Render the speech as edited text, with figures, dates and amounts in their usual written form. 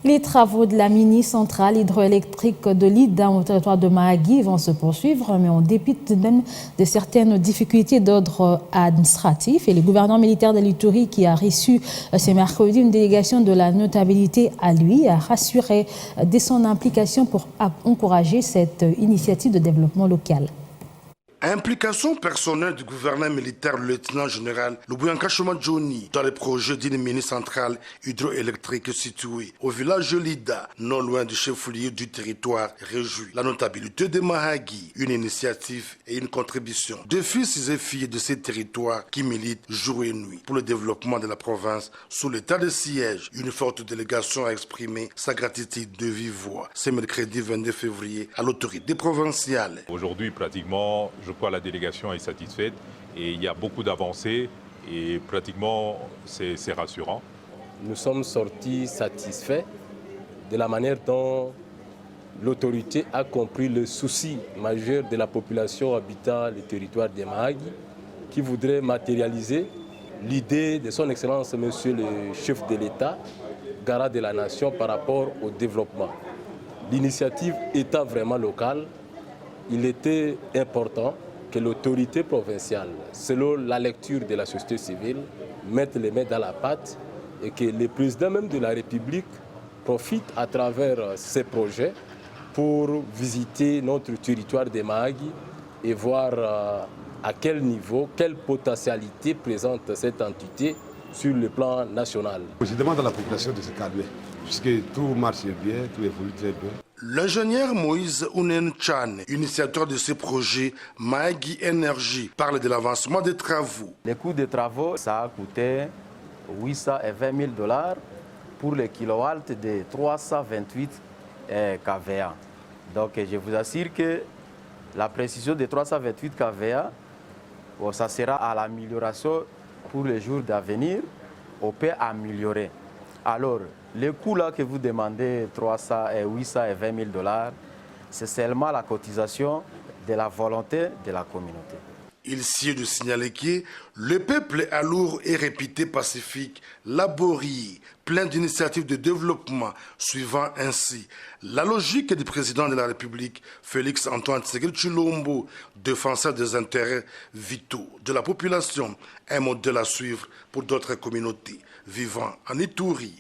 Les travaux de la mini-centrale hydroélectrique de Lida au territoire de Mahagi vont se poursuivre, mais on dépit tout de même de certaines difficultés d'ordre administratif. Et le gouverneur militaire de l'Ituri, qui a reçu ce mercredi une délégation de la notabilité à lui, a rassuré de son implication pour encourager cette initiative de développement local. Implication personnelle du gouverneur militaire, le lieutenant-général Lubuyanka Choma Johnny, dans les projets d'une mini-centrale hydroélectrique située au village de Lida, non loin du chef-lieu du territoire, réjouit la notabilité de Mahagi, une initiative et une contribution de fils et filles de ces territoires qui militent jour et nuit pour le développement de la province sous l'état de siège. Une forte délégation a exprimé sa gratitude de vive voix ce mercredi 22 février à l'autorité provinciale. Aujourd'hui, pratiquement, je crois que la délégation est satisfaite et il y a beaucoup d'avancées et pratiquement c'est rassurant. Nous sommes sortis satisfaits de la manière dont l'autorité a compris le souci majeur de la population habitant le territoire de Mahagi, qui voudrait matérialiser l'idée de son Excellence Monsieur le chef de l'État, garant de la nation par rapport au développement. L'initiative étant vraiment locale, il était important que l'autorité provinciale, selon la lecture de la société civile, mette les mains dans la pâte et que le président même de la République profite à travers ces projets pour visiter notre territoire de Mahagi et voir à quel niveau, quelle potentialité présente cette entité sur le plan national. Je demande à la population de se calmer, puisque tout marche bien, tout évolue très bien. L'ingénieur Moïse Ounen Chan, initiateur de ce projet Mahagi Énergie, parle de l'avancement des travaux. Le coût des travaux, ça a coûté 820 000 $ pour les kilowatts de 328 kVA. Donc je vous assure que la précision de 328 kVA, ça sera à l'amélioration pour les jours d'avenir, on peut améliorer. Alors, le coût là que vous demandez, 820 000 $, c'est seulement la cotisation de la volonté de la communauté. Il sied de signaler que le peuple est lourd et réputé pacifique, laborieux, plein d'initiatives de développement, suivant ainsi la logique du président de la République, Félix Antoine Tshisekedi Tshilombo, défenseur des intérêts vitaux de la population, un modèle à suivre pour d'autres communautés vivant en Ituri.